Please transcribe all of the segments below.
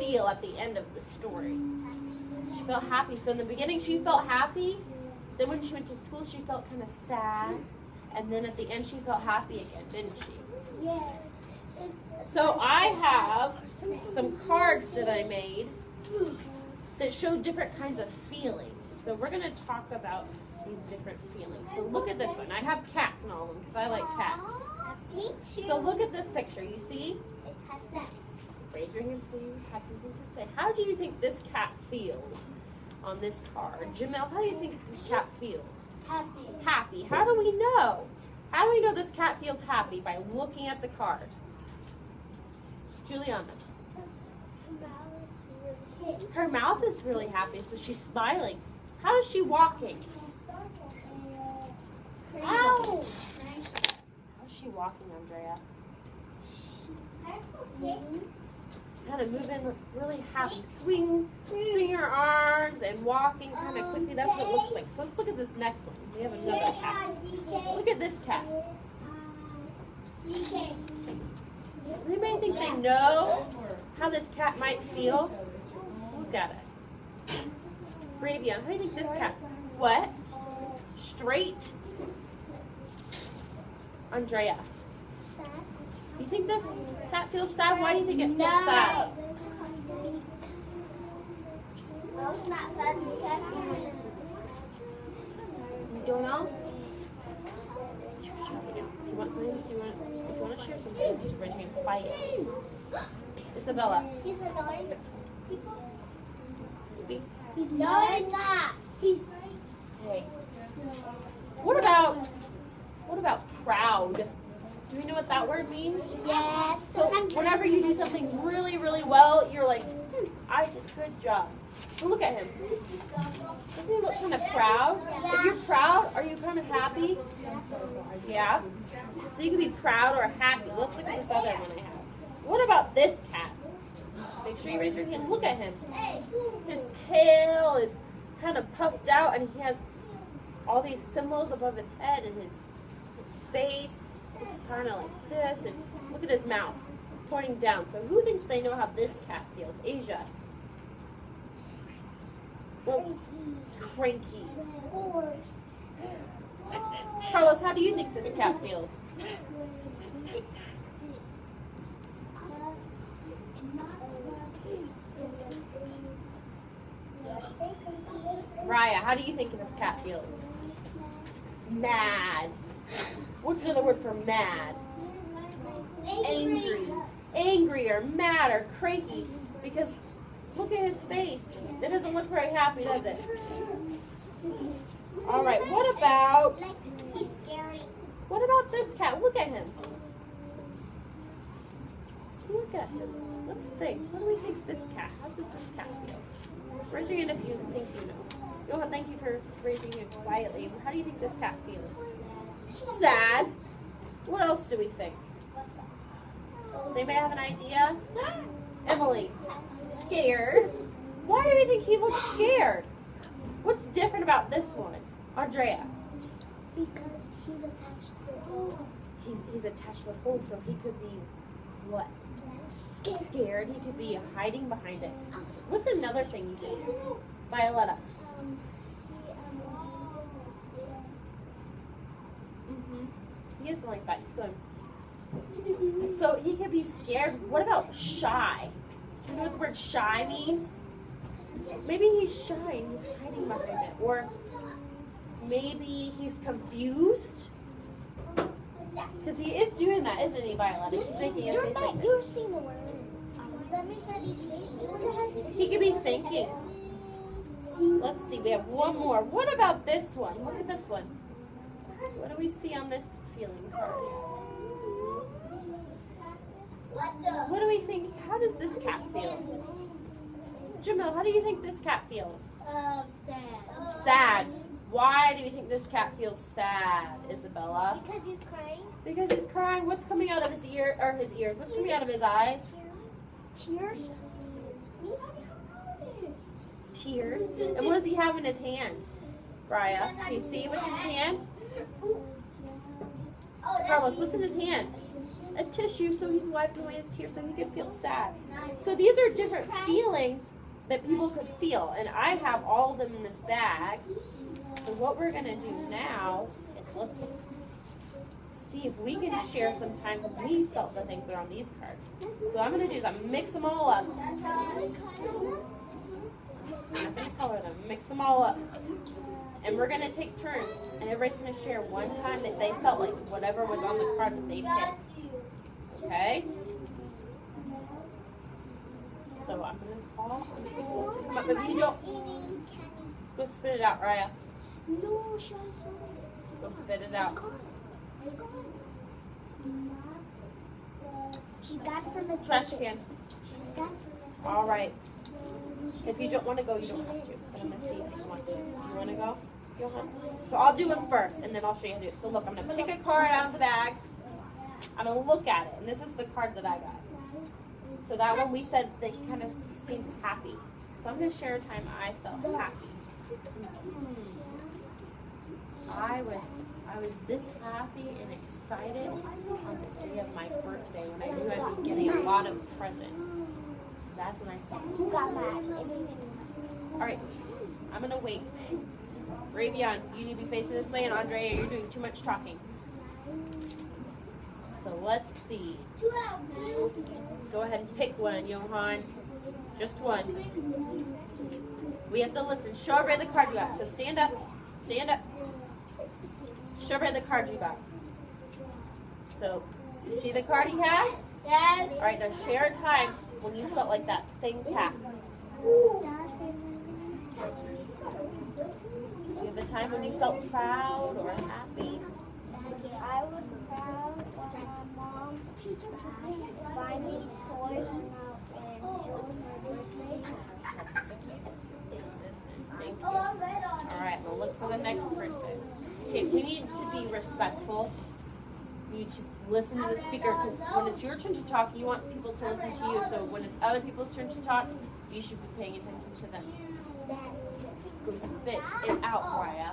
feel at the end of the story? She felt happy. So in the beginning, she felt happy. Then when she went to school, she felt kind of sad. And then at the end, she felt happy again, didn't she? Yeah. So I have some cards that I made that show different kinds of feelings. So we're going to talk about these different feelings. So look at this one. I have cats in all of them because I like cats. Me too. So look at this picture. You see? It has that. Raise your hand, please. Have something to say. How do you think this cat feels on this card? Jamel, how do you think this cat feels? Happy. Happy. How do we know? How do we know this cat feels happy? By looking at the card. Juliana. Her mouth is really happy, so she's smiling. How is she walking? Ow! How's she walking, Andrea? Kind of moving really happy. Swing her arms and walking kind of quickly. That's what it looks like. So let's look at this next one. We have another cat. Look at this cat. Does anybody think they know how this cat might feel? Look at it. Bravion, how do you think this cat? What? Straight? Andrea. Sad. You think this cat feels sad? Why do you think it feels sad? Well, it's not sad. You don't know? If you want something, if you want to share something, you need to raise your hand quietly. Isabella. He's annoying people. He's No, he's not. He's Hey. What about proud? Do we know what that word means? yes. So whenever you do something really, really well, you're like, I did a good job. So look at him. Doesn't he look kind of proud? If you're proud, are you kind of happy? Yeah. So you can be proud or happy. Let's look at this other one I have. What about this cat? Make sure you raise your hand. Look at him. His tail is kind of puffed out, and he has all these symbols above his head, and his face looks kind of like this. And look at his mouth. It's pointing down. So who thinks they know how this cat feels? Asia. Well, cranky. Carlos, how do you think this cat feels? Raya, how do you think this cat feels? Mad. What's another word for mad? Angry. Angry or mad or cranky. Because look at his face. It doesn't look very happy, does it? All right, what about He's scary. this cat? Look at him. Look at him. Let's think. What do we think this cat? How does this cat feel? Raise your hand if you think you know. Johan, thank you for raising it quietly. How do you think this cat feels? Sad. What else do we think? Does anybody have an idea? Emily. Scared. Why do we think he looks scared? What's different about this one? Andrea. Because he's attached to the pole. He's attached to the pole, so he could be what? Scared. He could be hiding behind it. What's another thing you think? Violetta. He is going like that. He's going. So he could be scared. What about shy? Do you know what the word shy means? Maybe he's shy and he's hiding behind it. Or maybe he's confused. Because he is doing that, isn't he, Violetta? He's making a face like You're this. seeing the word. That means that he's thinking. He could be thinking. Let's see, we have one more. What about this one? Look at this one. What do we see on this feeling card? What do we think? How does this cat feel? Jamil, how do you think this cat feels? Sad. Sad. Why do you think this cat feels sad, Isabella? Because he's crying. Because he's crying. What's coming out of his ear or his ears? What's coming out of his eyes? Tears. Tears. And what does he have in his hands? Raya, can you see what's in his hand? Carlos, what's in his hand? a tissue, so he's wiping away his tears so he can feel sad. So these are different feelings that people could feel, and I have all of them in this bag. So what we're gonna do now is let's see if we can share some times when we felt the things that are on these cards. So what I'm gonna do is I'm gonna mix them all up. I'm gonna color them, mix them all up. And we're gonna take turns, and everybody's gonna share one time that they felt like whatever was on the card that they picked. Okay? So I'm gonna call on people to come up. If you don't, go spit it out, Raya. No, she has Go spit it out. It's gone. She got it from his Trash can. She's got it from his All right. If you don't want to go, you don't have to. But I'm gonna see if you want to. Do you want to go, Johan? So I'll do it first, and then I'll show you how to do it. So look, I'm gonna pick a card out of the bag. I'm gonna look at it, and this is the card that I got. So that one we said that he kind of seems happy. So I'm gonna share a time I felt happy. So, I was this happy and excited on the day of my birthday when I knew I'd be getting a lot of presents. So that's when I felt. got mad. All right, I'm gonna wait. Ravion, you need to be facing this way, and Andrea, you're doing too much talking. So let's see. Go ahead and pick one, Johan. Just one. We have to listen. Show everybody the card you got. So stand up. Stand up. Show everybody the card you got. So, you see the card he has? Yes. All right, now share a time when you felt like that same cat. You have a time when you felt proud or happy. I was proud when my mom buy me toys and it was my birthday. Thank you. All right, we'll look for the next person. Okay, we need to be respectful. You need to listen to the speaker, because when it's your turn to talk, you want people to listen to you. So when it's other people's turn to talk, you should be paying attention to them. Go spit it out, Raya.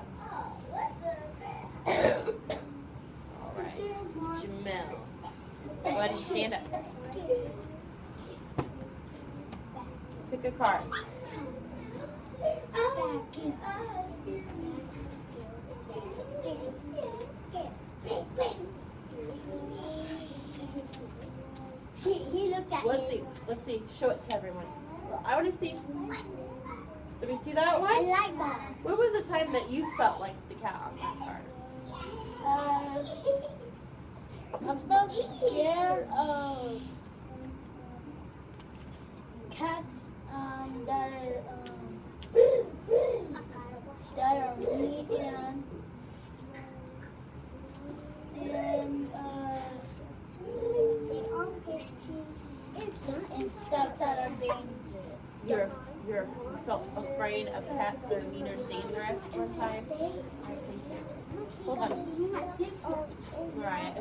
All right, Jamel. Go ahead and stand up. Pick a card. He looked at Let's it. see. Let's see. Show it to everyone. I want to see. So we see that I one? like that. When was the time that you felt like the cat on that card? I felt scared of cats that are mean and stuff that are dangerous. You felt afraid of cats that are mean or dangerous one time? Hold on. Mariah,